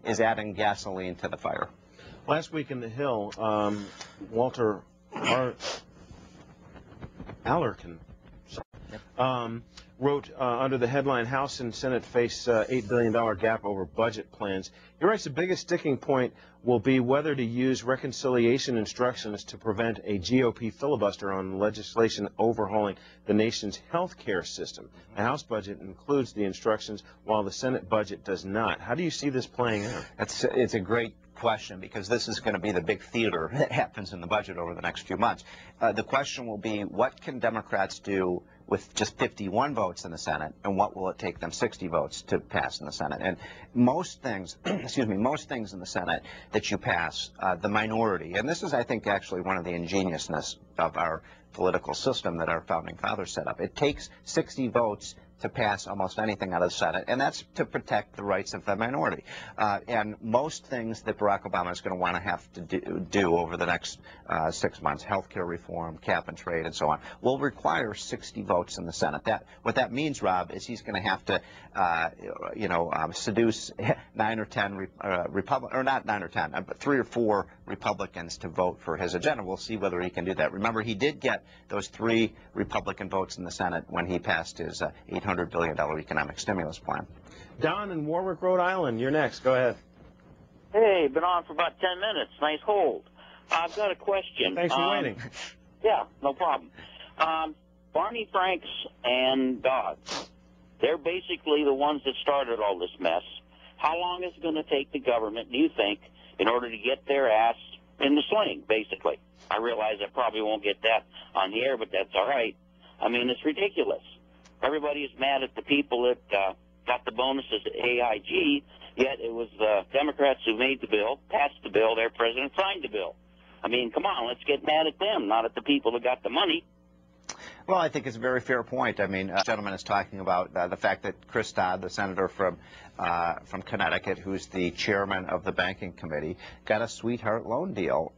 is adding gasoline to the fire. Last week in the Hill, Walter Alarcon wrote under the headline, House and Senate face $8 billion gap over budget plans. He writes the biggest sticking point will be whether to use reconciliation instructions to prevent a GOP filibuster on legislation overhauling the nation's health care system. The House budget includes the instructions while the Senate budget does not. How do you see this playing out? It's a great question, because this is going to be the big theater that happens in the budget over the next few months. The question will be, what can Democrats do with just 51 votes in the Senate, and what will it take them 60 votes to pass in the Senate? And most things, most things in the Senate that you pass, the minority, and this is, I think, actually one of the ingeniousness of our political system that our founding fathers set up. It takes 60 votes to pass almost anything out of the Senate, and that's to protect the rights of the minority. And most things that Barack Obama is going to want to have to do over the next 6 months, health care reform, cap and trade, and so on, will require 60 votes in the Senate. What that means, Rob, is he's going to have to, seduce 9 or 10 Republicans, or not 9 or 10, but 3 or 4 Republicans to vote for his agenda. We'll see whether he can do that. Remember, he did get those 3 Republican votes in the Senate when he passed his $800 billion economic stimulus plan. Don in Warwick, Rhode Island, you're next. Go ahead. Hey, been on for about 10 minutes. Nice hold. I've got a question. Thanks for waiting. Yeah, no problem. Barney Franks and Dodd, they're basically the ones that started all this mess. How long is it going to take the government, do you think, in order to get their ass in the sling, basically? I realize I probably won't get that on the air, but that's all right. I mean, it's ridiculous. Everybody is mad at the people that got the bonuses at AIG, yet it was the Democrats who made the bill, passed the bill, their president signed the bill. I mean, come on, let's get mad at them, not at the people that got the money. Well, I think it's a very fair point. I mean, the gentleman is talking about the fact that Chris Dodd, the senator from Connecticut, who's the chairman of the banking committee, got a sweetheart loan deal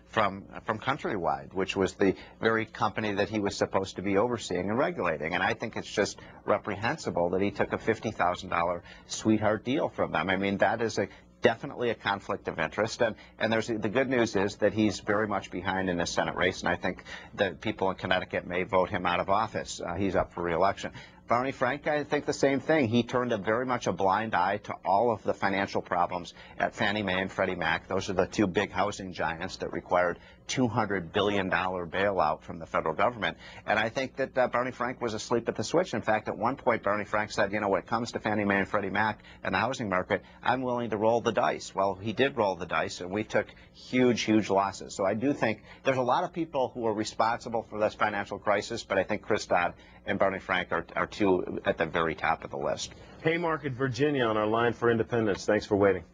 from Countrywide, which was the very company that he was supposed to be overseeing and regulating. And I think it's just reprehensible that he took a $50,000 sweetheart deal from them. I mean, that is definitely a conflict of interest, and the good news is that he's very much behind in the Senate race, and I think that people in Connecticut may vote him out of office. He's up for re-election. Barney Frank, I think the same thing. He turned very much a blind eye to all of the financial problems at Fannie Mae and Freddie Mac. Those are the 2 big housing giants that required $200 billion bailout from the federal government. And I think that Barney Frank was asleep at the switch. In fact, at one point, Barney Frank said, you know, when it comes to Fannie Mae and Freddie Mac and the housing market, I'm willing to roll the dice. Well, he did roll the dice, and we took huge, huge losses. So I do think there's a lot of people who are responsible for this financial crisis, but I think Chris Dodd and Barney Frank are 2 at the very top of the list. Haymarket, Virginia, on our line for independence. Thanks for waiting.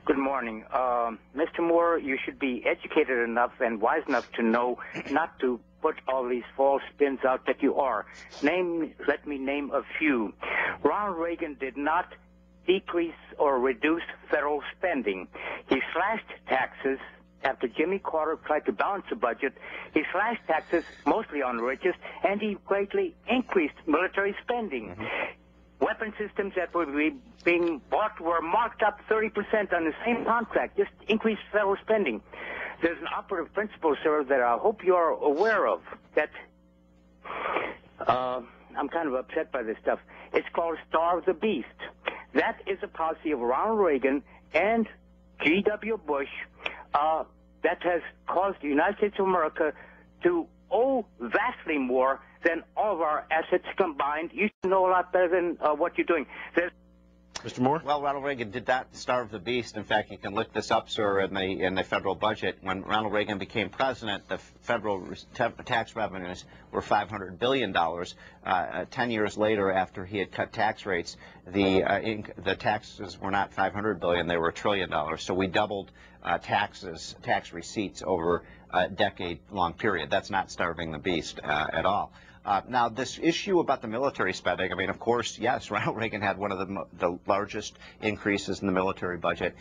Good morning. Mr. Moore, you should be educated enough and wise enough to know not to put all these false spins out that you are. Let me name a few. Ronald Reagan did not decrease or reduce federal spending. He slashed taxes. After Jimmy Carter tried to balance the budget, he slashed taxes mostly on the richest, and he greatly increased military spending. Mm-hmm. Weapon systems that were being bought were marked up 30% on the same contract, just increased federal spending. There's an operative principle, sir, that I hope you're aware of, that I'm kind of upset by this stuff. It's called Starve the Beast. That is a policy of Ronald Reagan and G.W. Bush that has caused the United States of America to owe vastly more than all of our assets combined. You should know a lot better than what you're doing. Mr. Moore? Well, Ronald Reagan did not starve the beast. In fact, you can look this up, sir, in the federal budget. When Ronald Reagan became president, the federal tax revenues were $500 billion. 10 years later, after he had cut tax rates, the taxes were not $500 billion; they were $1 trillion. So we doubled tax receipts over a decade-long period. That's not starving the beast at all. Now, this issue about the military spending, I mean, of course, yes, Ronald Reagan had one of the largest increases in the military budget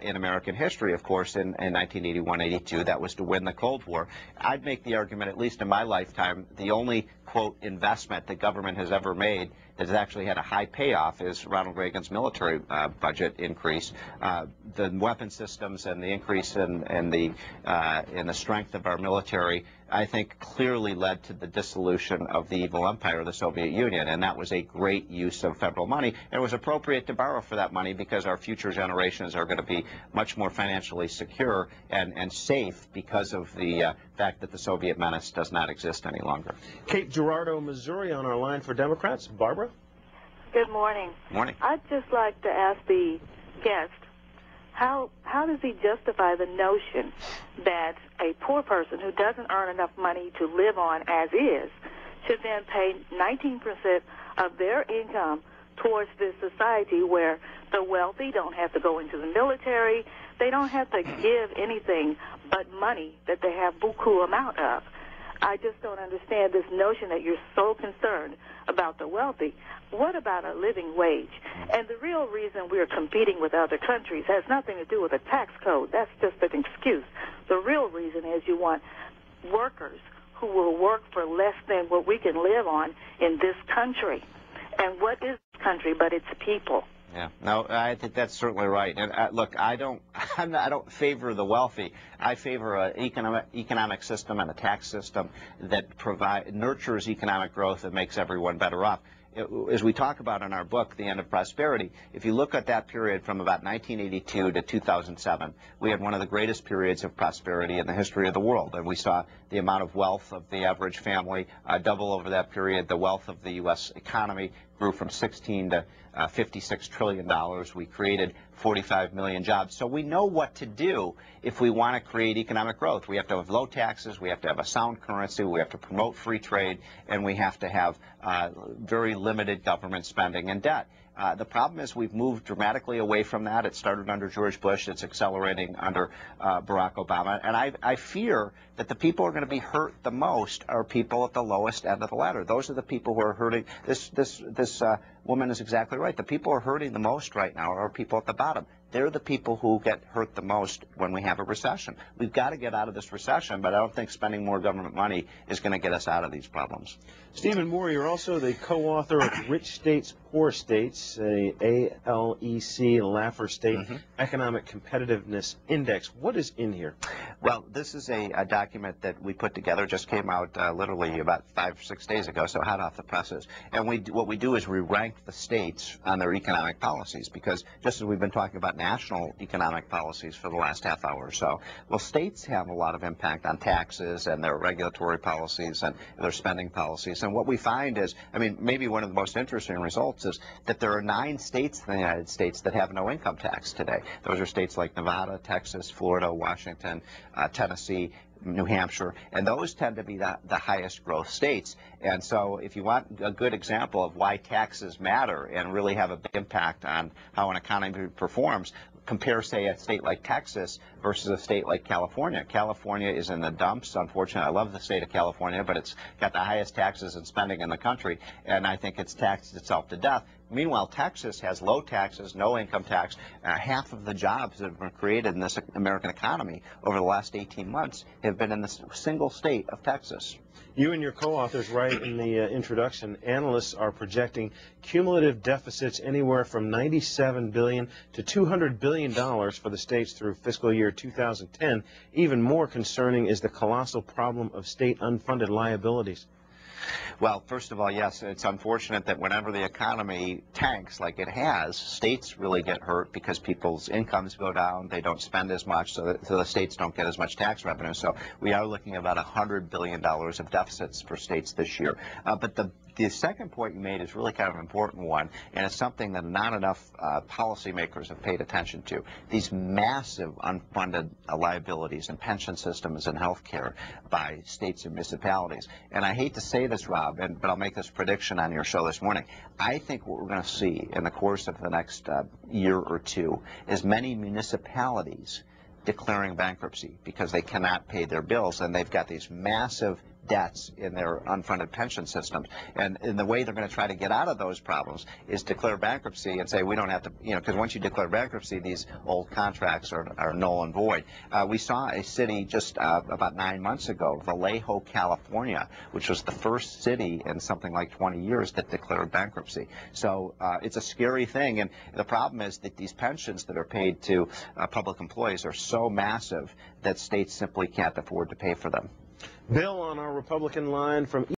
in American history, of course, in 1981-82. That was to win the Cold War. I'd make the argument, at least in my lifetime, the only, quote, investment the government has ever made that has actually had a high payoff is Ronald Reagan's military budget increase. The weapon systems and the increase in the strength of our military, I think, clearly led to the dissolution of the evil empire of the Soviet Union, and that was a great use of federal money. And it was appropriate to borrow for that money because our future generations are going to be much more financially secure and safe because of the fact that the Soviet menace does not exist any longer. Cape Girardeau, Missouri, on our line for Democrats. Barbara? Good morning. Morning. I'd just like to ask the guest, how does he justify the notion that a poor person who doesn't earn enough money to live on as is should then pay 19% of their income towards this society where the wealthy don't have to go into the military, they don't have to give anything but money that they have buku amount of? I just don't understand this notion that you're so concerned about the wealthy. What about a living wage? And the real reason we're competing with other countries has nothing to do with a tax code. That's just an excuse. The real reason is you want workers who will work for less than what we can live on in this country. And what is this country but its people? Yeah, no, I think that's certainly right. And look, I don't favor the wealthy. I favor an economic system and a tax system that nurtures economic growth and makes everyone better off. As we talk about in our book, The End of Prosperity, if you look at that period from about 1982 to 2007, we had one of the greatest periods of prosperity in the history of the world. And we saw the amount of wealth of the average family double over that period. The wealth of the U.S. economy grew from $16 to $56 trillion. We created 45 million jobs. So we know what to do if we want to create economic growth. We have to have low taxes, we have to have a sound currency, we have to promote free trade, and we have to have very limited government spending and debt. The problem is we've moved dramatically away from that. It started under George Bush. It's accelerating under Barack Obama. And I fear that the people who are going to be hurt the most are people at the lowest end of the ladder. Those are the people who are hurting. This woman is exactly right. The people who are hurting the most right now are people at the bottom. They're the people who get hurt the most when we have a recession. We've got to get out of this recession, but I don't think spending more government money is going to get us out of these problems. Stephen Moore, you're also the co-author of Rich States, Poor States, a ALEC, Laffer State Economic Competitiveness Index. What is in here? Well, this is a document that we put together, just came out literally about 5 or 6 days ago, so hot off the presses. And what we do is we rank the states on their economic policies, because just as we've been talking about national economic policies for the last half hour or so, well, states have a lot of impact on taxes and their regulatory policies and their spending policies. And what we find is, I mean, maybe one of the most interesting results is that there are 9 states in the United States that have no income tax today. Those are states like Nevada, Texas, Florida, Washington, Tennessee, New Hampshire, and those tend to be the highest growth states. And so if you want a good example of why taxes matter and really have a big impact on how an economy performs, compare, say, a state like Texas versus a state like California. California is in the dumps, unfortunately. I love the state of California, but it's got the highest taxes and spending in the country, and I think it's taxed itself to death. Meanwhile, Texas has low taxes, no income tax. Half of the jobs that have been created in this American economy over the last 18 months have been in the single state of Texas. You and your co-authors write in the introduction, analysts are projecting cumulative deficits anywhere from $97 billion to $200 billion for the states through fiscal year 2010. Even more concerning is the colossal problem of state unfunded liabilities. Well, first of all, yes, it's unfortunate that whenever the economy tanks like it has, states really get hurt because people's incomes go down, they don't spend as much, so the states don't get as much tax revenue. So we are looking at about $100 billion of deficits for states this year. But the second point you made is really kind of an important one, and it's something that not enough policymakers have paid attention to. These massive unfunded liabilities in pension systems and health care by states and municipalities. And I hate to say this, Rob, but I'll make this prediction on your show this morning. I think what we're going to see in the course of the next year or two is many municipalities declaring bankruptcy because they cannot pay their bills, and they've got these massive debts in their unfunded pension systems. And the way they're going to try to get out of those problems is declare bankruptcy and say we don't have to, because once you declare bankruptcy, these old contracts are null and void. We saw a city just about 9 months ago, Vallejo, California, which was the first city in something like 20 years that declared bankruptcy. So it's a scary thing, and the problem is that these pensions that are paid to public employees are so massive that states simply can't afford to pay for them. Bill on our Republican line from